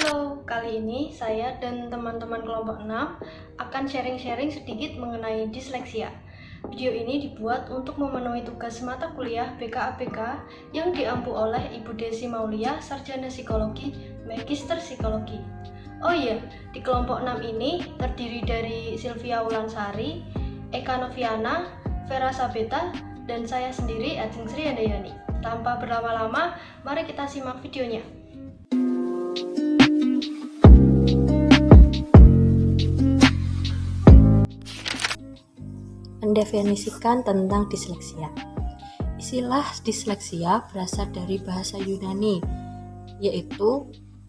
Halo, kali ini saya dan teman-teman kelompok 6 akan sharing-sharing sedikit mengenai disleksia. Video ini dibuat untuk memenuhi tugas mata kuliah BKAPK yang diampu oleh Ibu Desi Maulia, Sarjana Psikologi, Magister Psikologi. Oh iya, di kelompok 6 ini terdiri dari Sylvia Ulansari, Eka Noviana, Vera Sabeta, dan saya sendiri, Ajeng Sri Handayani. Tanpa berlama-lama, mari kita simak videonya. Mendefinisikan tentang disleksia. Istilah disleksia berasal dari bahasa Yunani, yaitu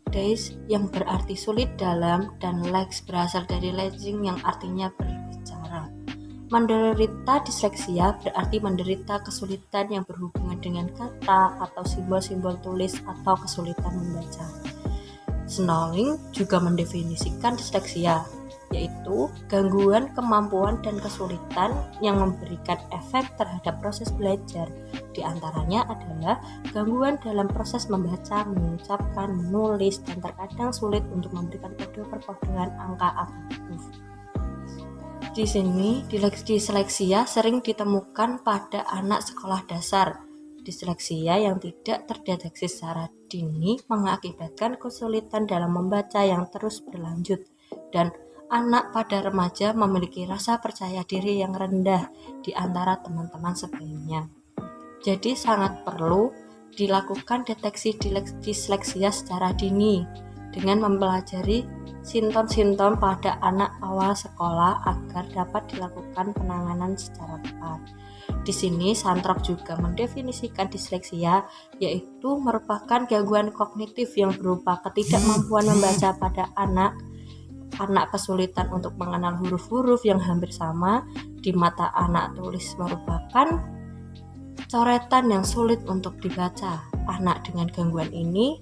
deis yang berarti sulit dalam dan lex berasal dari lexing yang artinya berbicara. Menderita disleksia berarti menderita kesulitan yang berhubungan dengan kata atau simbol-simbol tulis atau kesulitan membaca. Snowing juga mendefinisikan disleksia, yaitu gangguan kemampuan dan kesulitan yang memberikan efek terhadap proses belajar. Di antaranya adalah gangguan dalam proses membaca, mengucapkan, menulis, dan terkadang sulit untuk memberikan kode perkodean angka atau huruf. Di sini, disleksia sering ditemukan pada anak sekolah dasar. Disleksia yang tidak terdeteksi secara dini mengakibatkan kesulitan dalam membaca yang terus berlanjut, dan anak pada remaja memiliki rasa percaya diri yang rendah di antara teman-teman sebelumnya. Jadi sangat perlu dilakukan deteksi disleksia secara dini dengan mempelajari simptom-simptom pada anak awal sekolah agar dapat dilakukan penanganan secara tepat. Di sini Santrok juga mendefinisikan disleksia, yaitu merupakan gangguan kognitif yang berupa ketidakmampuan membaca pada anak kesulitan untuk mengenal huruf-huruf yang hampir sama di mata anak, tulis merupakan coretan yang sulit untuk dibaca. Anak dengan gangguan ini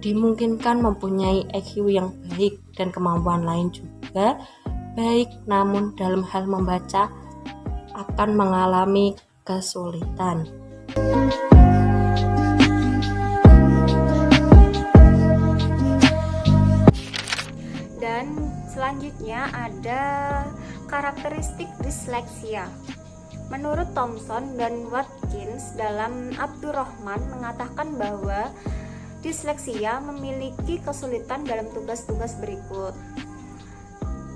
dimungkinkan mempunyai IQ yang baik dan kemampuan lain juga baik, namun dalam hal membaca akan mengalami kesulitan. Dan selanjutnya ada karakteristik disleksia. Menurut Thomson dan Watkins dalam Abdurrahman mengatakan bahwa disleksia memiliki kesulitan dalam tugas-tugas berikut.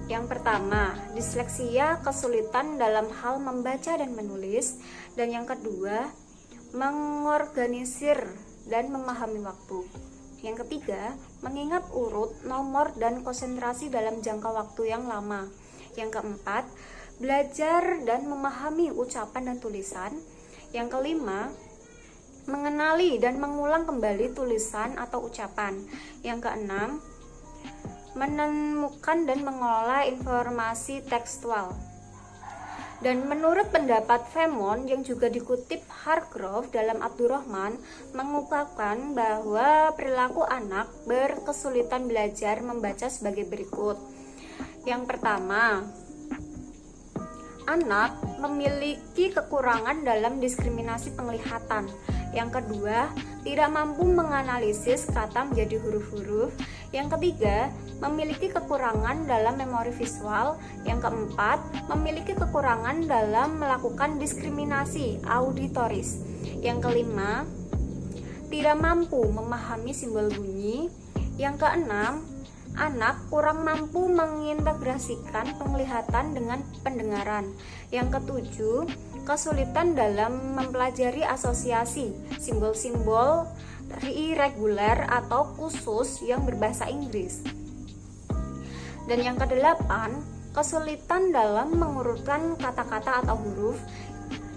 Yang pertama, disleksia kesulitan dalam hal membaca dan menulis, dan yang kedua, mengorganisir dan memahami waktu. Yang ketiga, mengingat urut, nomor, dan konsentrasi dalam jangka waktu yang lama. Yang keempat, belajar dan memahami ucapan dan tulisan. Yang kelima, mengenali dan mengulang kembali tulisan atau ucapan. Yang keenam, menemukan dan mengelola informasi tekstual. Dan menurut pendapat Fairmont yang juga dikutip Hargrove dalam Abdurrahman mengungkapkan bahwa perilaku anak berkesulitan belajar membaca sebagai berikut. Yang pertama, anak memiliki kekurangan dalam diskriminasi penglihatan. Yang kedua, tidak mampu menganalisis kata menjadi huruf-huruf. Yang ketiga, memiliki kekurangan dalam memori visual. Yang keempat, memiliki kekurangan dalam melakukan diskriminasi auditoris. Yang kelima, tidak mampu memahami simbol bunyi. Yang keenam, anak kurang mampu mengintegrasikan penglihatan dengan pendengaran. Yang ketujuh, kesulitan dalam mempelajari asosiasi simbol-simbol irregular atau khusus yang berbahasa Inggris. Dan yang kedelapan, kesulitan dalam mengurutkan kata-kata atau huruf.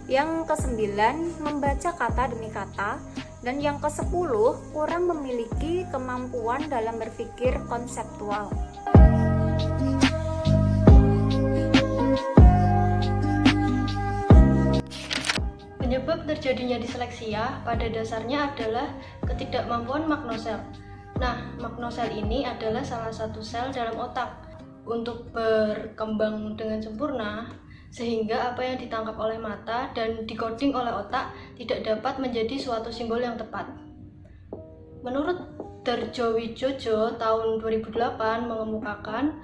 Yang kesembilan, membaca kata demi kata. Dan yang kesepuluh, kurang memiliki kemampuan dalam berpikir konseptual. Penyebab terjadinya disleksia pada dasarnya adalah ketidakmampuan magnosel. Nah, magnosel ini adalah salah satu sel dalam otak. Untuk berkembang dengan sempurna, sehingga apa yang ditangkap oleh mata dan dikoding oleh otak tidak dapat menjadi suatu simbol yang tepat. Menurut Sudarjo tahun 2008 mengemukakan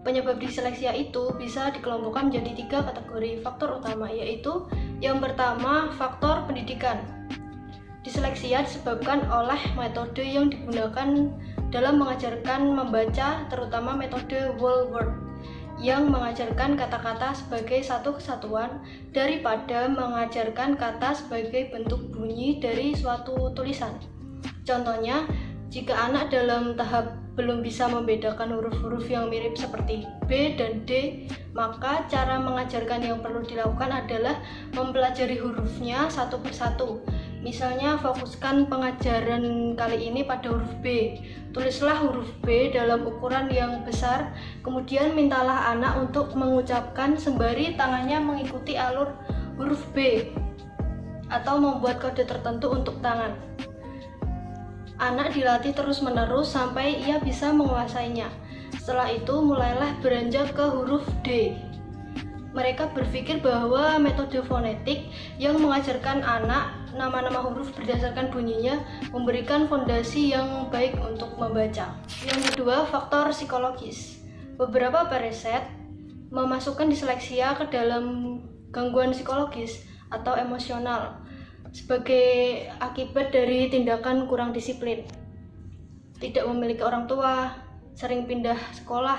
penyebab disleksia itu bisa dikelompokkan menjadi 3 kategori faktor utama, yaitu yang pertama faktor pendidikan. Disleksia disebabkan oleh metode yang digunakan dalam mengajarkan membaca, terutama metode whole word yang mengajarkan kata-kata sebagai satu kesatuan daripada mengajarkan kata sebagai bentuk bunyi dari suatu tulisan. Contohnya, jika anak dalam tahap belum bisa membedakan huruf-huruf yang mirip seperti B dan D, maka cara mengajarkan yang perlu dilakukan adalah mempelajari hurufnya satu persatu. Misalnya, fokuskan pengajaran kali ini pada huruf B. Tulislah huruf B dalam ukuran yang besar, kemudian mintalah anak untuk mengucapkan sembari tangannya mengikuti alur huruf B atau membuat kode tertentu untuk tangan. Anak dilatih terus-menerus sampai ia bisa menguasainya. Setelah itu, mulailah beranjak ke huruf D. Mereka berpikir bahwa metode fonetik yang mengajarkan anak nama-nama huruf berdasarkan bunyinya memberikan fondasi yang baik untuk membaca. Yang kedua, faktor psikologis. Beberapa riset memasukkan disleksia ke dalam gangguan psikologis atau emosional sebagai akibat dari tindakan kurang disiplin, tidak memiliki orang tua, sering pindah sekolah,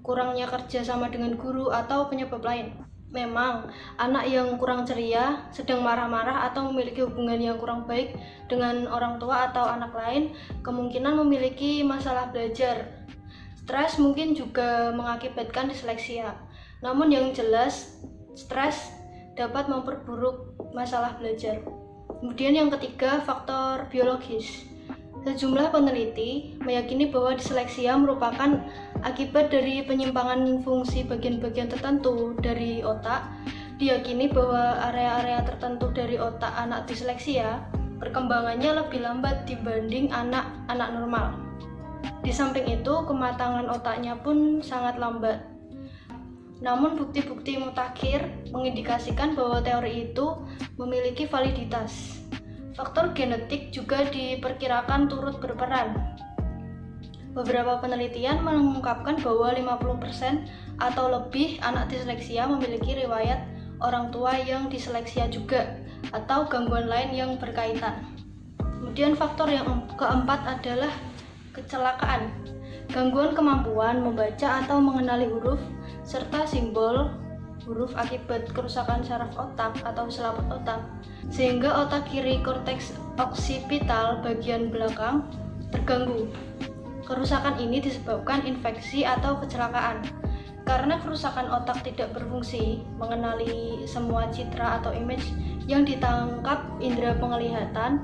kurangnya kerja sama dengan guru, atau penyebab lain. Memang, anak yang kurang ceria, sedang marah-marah, atau memiliki hubungan yang kurang baik dengan orang tua atau anak lain, kemungkinan memiliki masalah belajar. Stres mungkin juga mengakibatkan disleksia. Namun yang jelas, stres dapat memperburuk masalah belajar. Kemudian yang ketiga, faktor biologis. Sejumlah peneliti meyakini bahwa disleksia merupakan akibat dari penyimpangan fungsi bagian-bagian tertentu dari otak. Diyakini bahwa area-area tertentu dari otak anak disleksia perkembangannya lebih lambat dibanding anak-anak normal. Di samping itu, kematangan otaknya pun sangat lambat. Namun bukti-bukti mutakhir mengindikasikan bahwa teori itu memiliki validitas. Faktor genetik juga diperkirakan turut berperan. Beberapa penelitian mengungkapkan bahwa 50% atau lebih anak disleksia memiliki riwayat orang tua yang disleksia juga atau gangguan lain yang berkaitan. Kemudian faktor yang keempat adalah kecelakaan. Gangguan kemampuan membaca atau mengenali huruf serta simbol huruf akibat kerusakan saraf otak atau selaput otak, sehingga otak kiri korteks oksipital bagian belakang terganggu. Kerusakan ini disebabkan infeksi atau kecelakaan. Karena kerusakan otak tidak berfungsi mengenali semua citra atau image yang ditangkap indera penglihatan,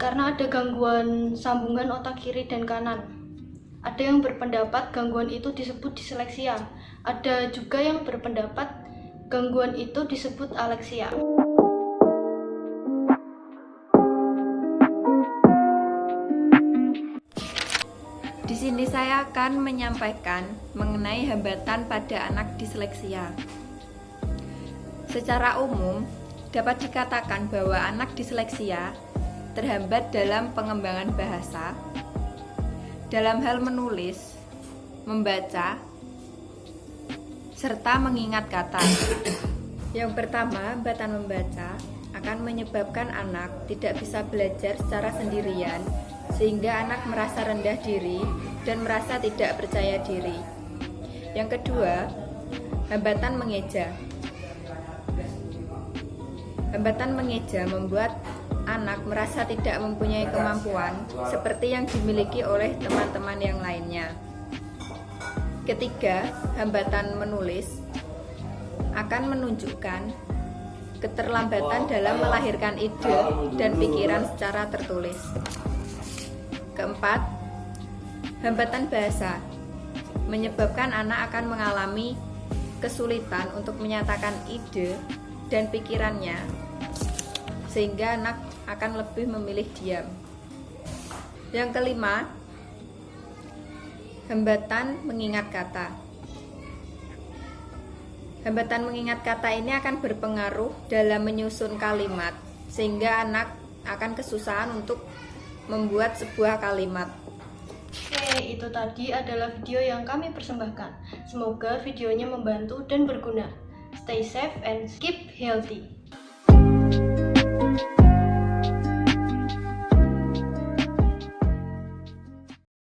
karena ada gangguan sambungan otak kiri dan kanan. Ada yang berpendapat gangguan itu disebut disleksia. Ada juga yang berpendapat gangguan itu disebut aleksia. Di sini saya akan menyampaikan mengenai hambatan pada anak disleksia. Secara umum, dapat dikatakan bahwa anak disleksia terhambat dalam pengembangan bahasa, dalam hal menulis, membaca, serta mengingat kata. Yang pertama, hambatan membaca akan menyebabkan anak tidak bisa belajar secara sendirian, sehingga anak merasa rendah diri dan merasa tidak percaya diri. Yang kedua, hambatan mengeja. Hambatan mengeja membuat anak merasa tidak mempunyai kemampuan seperti yang dimiliki oleh teman-teman yang lainnya. Ketiga, hambatan menulis akan menunjukkan keterlambatan dalam melahirkan ide dan pikiran secara tertulis. Keempat, hambatan bahasa menyebabkan anak akan mengalami kesulitan untuk menyatakan ide dan pikirannya, sehingga anak akan lebih memilih diam. Yang kelima, hambatan mengingat kata. Hambatan mengingat kata ini akan berpengaruh dalam menyusun kalimat, sehingga anak akan kesusahan untuk membuat sebuah kalimat. Oke, itu tadi adalah video yang kami persembahkan. Semoga videonya membantu dan berguna. Stay safe and keep healthy.